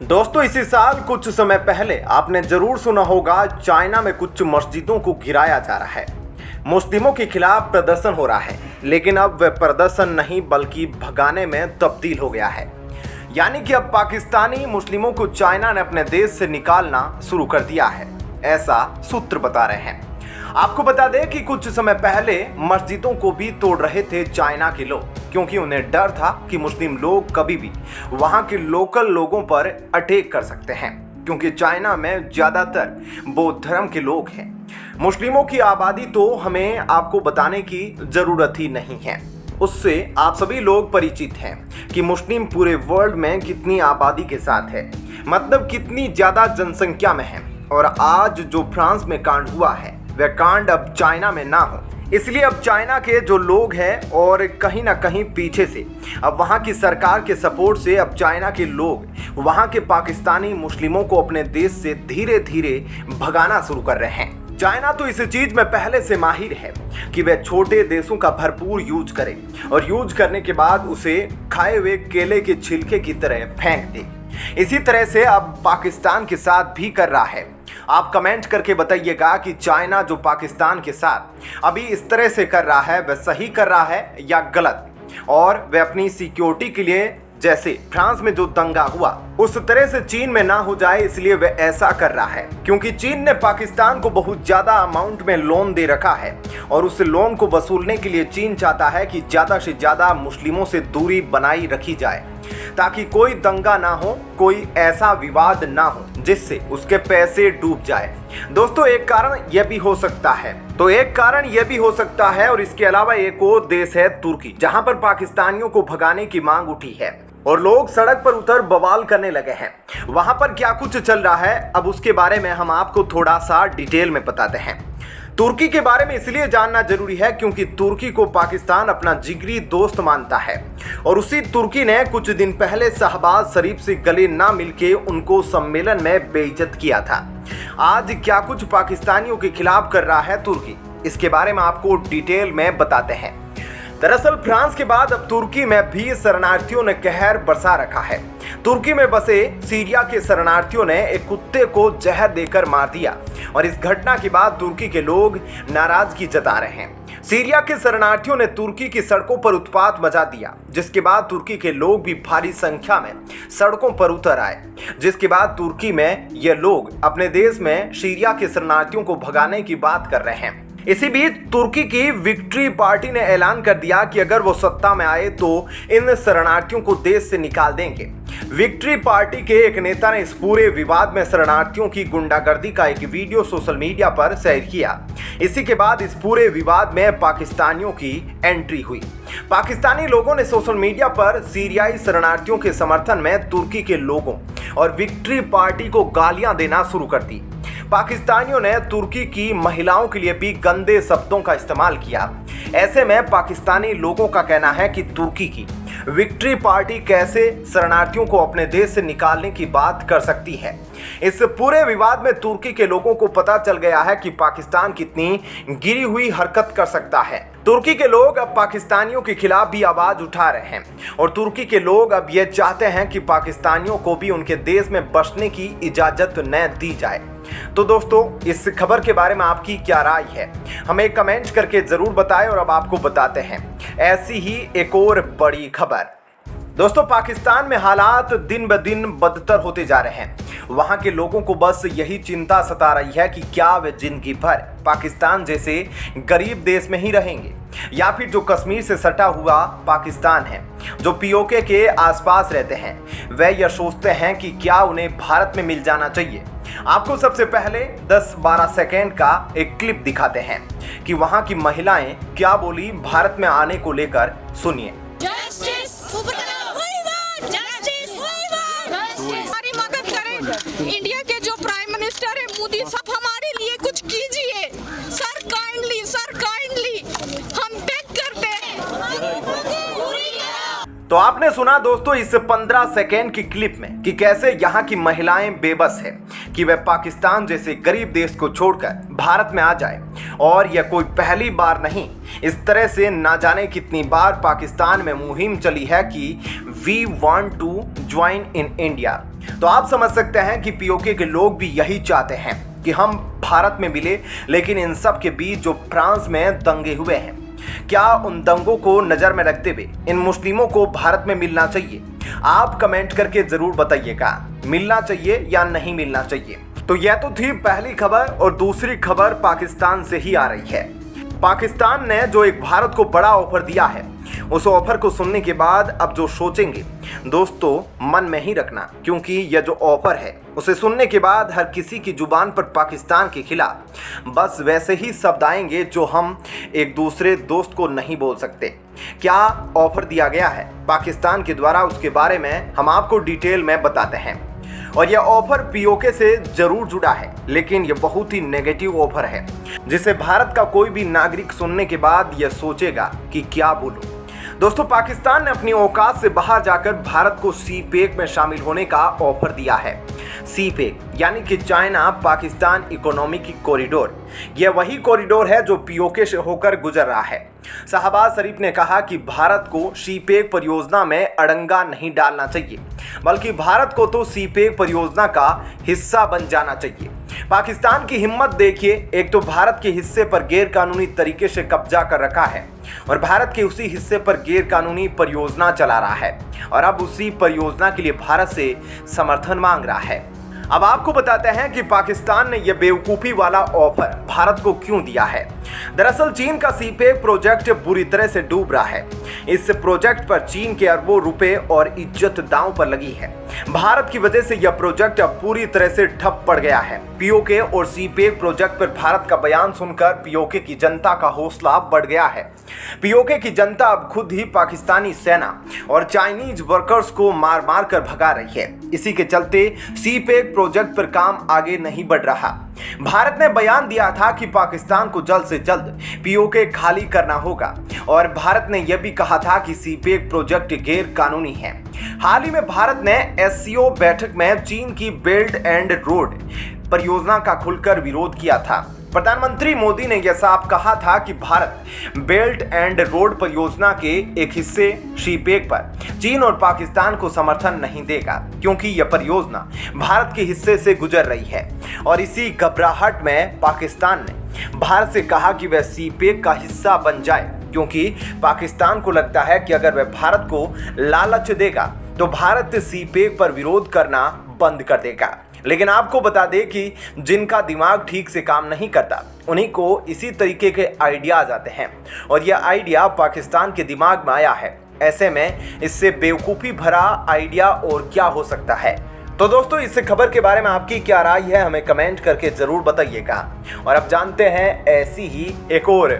दोस्तों इसी साल कुछ समय पहले आपने जरूर सुना होगा चाइना में कुछ मस्जिदों को गिराया जा रहा है। मुस्लिमों के खिलाफ प्रदर्शन हो रहा है, लेकिन अब वह प्रदर्शन नहीं बल्कि भगाने में तब्दील हो गया है। यानी कि अब पाकिस्तानी मुस्लिमों को चाइना ने अपने देश से निकालना शुरू कर दिया है, ऐसा सूत्र बता रहे हैं। आपको बता दें कि कुछ समय पहले मस्जिदों को भी तोड़ रहे थे चाइना के लोग, क्योंकि उन्हें डर था कि मुस्लिम लोग कभी भी वहां के लोकल लोगों पर अटैक कर सकते हैं, क्योंकि चाइना में ज्यादातर बौद्ध धर्म के लोग हैं। मुस्लिमों की आबादी तो हमें आपको बताने की जरूरत ही नहीं है, उससे आप सभी लोग परिचित हैं कि मुस्लिम पूरे वर्ल्ड में कितनी आबादी के साथ है, मतलब कितनी ज्यादा जनसंख्या में है। और आज जो फ्रांस में कांड हुआ है वह कांड अब चाइना में ना हो, इसलिए अब चाइना के जो लोग हैं और कहीं ना कहीं पीछे से अब वहाँ की सरकार के सपोर्ट से अब चाइना के लोग वहाँ के पाकिस्तानी मुस्लिमों को अपने देश से धीरे धीरे भगाना शुरू कर रहे हैं। चाइना तो इस चीज में पहले से माहिर है कि वह छोटे देशों का भरपूर यूज करे और यूज करने के बाद उसे खाए हुए केले के छिलके की तरह फेंक दे। इसी तरह से अब पाकिस्तान के साथ भी कर रहा है। आप कमेंट करके बताइएगा कि चाइना जो पाकिस्तान के साथ अभी इस तरह से कर रहा है वह सही कर रहा है या गलत, और वह अपनी सिक्योरिटी के लिए जैसे फ्रांस में जो दंगा हुआ उस तरह से चीन में ना हो जाए, इसलिए वह ऐसा कर रहा है। क्योंकि चीन ने पाकिस्तान को बहुत ज्यादा अमाउंट में लोन दे रखा है और उस लोन को वसूलने के लिए चीन चाहता है कि ज्यादा से ज्यादा मुस्लिमों से दूरी बनाई रखी जाए, ताकि कोई दंगा ना हो, कोई ऐसा विवाद ना हो जिससे उसके पैसे डूब जाए। दोस्तों एक कारण यह भी हो सकता है, और इसके अलावा एक और देश है तुर्की, जहां पर पाकिस्तानियों को भगाने की मांग उठी है और लोग सड़क पर उतर बवाल करने लगे हैं। वहां पर क्या कुछ चल रहा है, अब उसके बारे में हम आपको थोड़ा सा डिटेल में बताते हैं। तुर्की के बारे में इसलिए जानना जरूरी है क्योंकि तुर्की को पाकिस्तान अपना जिगरी दोस्त मानता है, और उसी तुर्की ने कुछ दिन पहले शहबाज शरीफ से गले ना मिलके उनको सम्मेलन में बेइज्जत किया था। आज क्या कुछ पाकिस्तानियों के खिलाफ कर रहा है तुर्की, इसके बारे में आपको डिटेल में बताते हैं। दरअसल फ्रांस के बाद अब तुर्की में भी शरणार्थियों ने कहर बरसा रखा है। तुर्की में बसे सीरिया के शरणार्थियों ने एक कुत्ते को जहर देकर मार दिया, और इस घटना के बाद तुर्की के लोग नाराजगी जता रहे हैं। सीरिया के शरणार्थियों ने तुर्की की सड़कों पर उत्पात मचा दिया, जिसके बाद तुर्की के लोग भी भारी संख्या में सड़कों पर उतर आए, जिसके बाद तुर्की में ये लोग अपने देश में सीरिया के शरणार्थियों को भगाने की बात कर रहे हैं। इसी बीच तुर्की की विक्ट्री पार्टी ने ऐलान कर दिया कि अगर वो सत्ता में आए तो इन शरणार्थियों को देश से निकाल देंगे। विक्ट्री पार्टी के एक नेता ने इस पूरे विवाद में शरणार्थियों की गुंडागर्दी का एक वीडियो सोशल मीडिया पर शेयर किया। इसी के बाद इस पूरे विवाद में पाकिस्तानियों की एंट्री हुई। पाकिस्तानी लोगों ने सोशल मीडिया पर सीरियाई शरणार्थियों के समर्थन में तुर्की के लोगों और विक्ट्री पार्टी को गालियां देना शुरू कर दी। पाकिस्तानियों ने तुर्की की महिलाओं के लिए भी गंदे शब्दों का इस्तेमाल किया। ऐसे में पाकिस्तानी लोगों का कहना है कि तुर्की की विक्ट्री पार्टी कैसे शरणार्थियों को अपने देश से निकालने की बात कर सकती है। इस पूरे विवाद में तुर्की के लोगों को पता चल गया है कि पाकिस्तान कितनी गिरी हुई हरकत कर सकता है। तुर्की के लोग अब पाकिस्तानियों के खिलाफ भी आवाज उठा रहे हैं, और तुर्की के लोग अब ये चाहते हैं कि पाकिस्तानियों को भी उनके देश में बसने की इजाजत न दी जाए। तो दोस्तों इस खबर के बारे में आपकी क्या राय है, हमें कमेंट करके जरूर बताएं। और अब आपको बताते हैं ऐसी ही एक और बड़ी खबर। दोस्तों पाकिस्तान में हालात दिन ब दिन बदतर होते जा रहे हैं। वहां के लोगों को बस यही चिंता सता रही है कि क्या वे जिंदगी भर पाकिस्तान जैसे गरीब देश में ही रहेंगे, या फिर जो कश्मीर से सटा हुआ पाकिस्तान है, जो पीओके के आसपास रहते हैं, वह यह सोचते हैं कि क्या उन्हें भारत में मिल जाना चाहिए। आपको सबसे पहले 10-12 सेकेंड का एक क्लिप दिखाते हैं कि वहां की महिलाएं क्या बोली भारत में आने को लेकर, सुनिए। हमारी मदद करें, इंडिया के जो प्राइम मिनिस्टर है मोदी साहब, हमारे लिए कुछ कीजिए सर, काइंडली हम बेग करते हैं। तो आपने सुना दोस्तों इस 15 सेकेंड की क्लिप में कि कैसे यहाँ की महिलाएं बेबस है कि वह पाकिस्तान जैसे गरीब देश को छोड़कर भारत में आ जाए। और यह कोई पहली बार नहीं, इस तरह से ना जाने कितनी बार पाकिस्तान में मुहिम चली है कि we want to join in India, तो आप समझ सकते हैं कि पीओके के लोग भी यही चाहते हैं कि हम भारत में मिले, लेकिन इन सब के बीच जो फ्रांस में दंगे हुए हैं, क्या उन दंगों को नजर में रखते हुए इन मुस्लिमों को भारत में मिलना चाहिए? आप कमेंट करके जरूर बताइएगा, मिलना चाहिए या नहीं मिलना चाहिए। तो यह तो थी पहली खबर, और दूसरी खबर पाकिस्तान से ही आ रही है। पाकिस्तान ने जो एक भारत को बड़ा ऑफर दिया है, उस ऑफर को सुनने के बाद अब जो सोचेंगे दोस्तों मन में ही रखना, क्योंकि यह जो ऑफर है उसे सुनने के बाद हर किसी की जुबान पर पाकिस्तान के खिलाफ बस वैसे ही शब्द आएंगे जो हम एक दूसरे दोस्त को नहीं बोल सकते। क्या ऑफर दिया गया है पाकिस्तान के द्वारा, उसके बारे में हम आपको डिटेल में बताते हैं। और यह ऑफर पीओके से जरूर जुड़ा है, लेकिन यह बहुत ही नेगेटिव ऑफर है, जिसे भारत का कोई भी नागरिक सुनने के बाद यह सोचेगा कि क्या बोलूं। दोस्तों, पाकिस्तान ने अपनी औकात से बाहर जाकर भारत को सीपेक में शामिल होने का ऑफर दिया है। सीपेक यानी कि चाइना पाकिस्तान इकोनॉमिक कॉरिडोर, यह वही कॉरिडोर है जो पीओके से होकर गुजर रहा है। शहबाज शरीफ ने कहा कि भारत को सीपेक परियोजना में अड़ंगा नहीं डालना चाहिए, बल्कि भारत को तो सीपेक परियोजना का हिस्सा बन जाना चाहिए। पाकिस्तान की हिम्मत देखिए, एक तो भारत के हिस्से पर गैर कानूनी तरीके से कब्जा कर रखा है और भारत के उसी हिस्से पर गैर कानूनी परियोजना चला रहा है, और अब उसी परियोजना के लिए भारत से समर्थन मांग रहा है। अब आपको बताते हैं कि पाकिस्तान ने यह बेवकूफ़ी वाला ऑफर भारत को क्यों दिया है। दरअसल चीन का सीपेक प्रोजेक्ट बुरी तरह से डूब रहा है। इस प्रोजेक्ट पर चीन के अरबों रुपए और इज्जत दांव पर लगी है। भारत की वजह से यह प्रोजेक्ट अब पूरी तरह से ठप पड़ गया है। पीओके और सीपेक प्रोजेक्ट पर भारत का बयान सुनकर पीओके की जनता का हौसला बढ़ गया है। पीओके की जनता अब खुद ही पाकिस्तानी सेना और चाइनीज वर्कर्स को मार मार कर भगा रही है। इसी के चलते सीपेक प्रोजेक्ट पर काम आगे नहीं बढ़ रहा। भारत ने बयान दिया था कि पाकिस्तान को जल्द से जल्द पीओके खाली करना होगा, और भारत ने यह भी कहा था कि सीपेक प्रोजेक्ट गैर कानूनी है। हाल ही में भारत ने एससीओ बैठक में चीन की बेल्ट एंड रोड परियोजना का खुलकर विरोध किया था। प्रधानमंत्री मोदी ने यह साफ कहा था कि भारत बेल्ट एंड रोड परियोजना के एक हिस्से सीपेक पर चीन और पाकिस्तान को समर्थन नहीं देगा, क्योंकि यह परियोजना भारत के हिस्से से गुजर रही है। और इसी घबराहट में पाकिस्तान ने भारत से कहा कि वह सीपेक का हिस्सा बन जाए, क्योंकि पाकिस्तान को लगता है कि अगर वह भारत को लालच देगा तो भारत सीपेक पर विरोध करना बंद कर देगा। लेकिन आपको बता दें कि जिनका दिमाग ठीक से काम नहीं करता, उन्हीं को इसी तरीके के आइडियाज आते हैं, और यह आइडिया पाकिस्तान के दिमाग में आया है। ऐसे में इससे बेवकूफ़ी भरा आइडिया और क्या हो सकता है। तो दोस्तों, इस खबर के बारे में आपकी क्या राय है, हमें कमेंट करके ज़रूर बताइएगा। और अब जानते हैं ऐसी ही एक और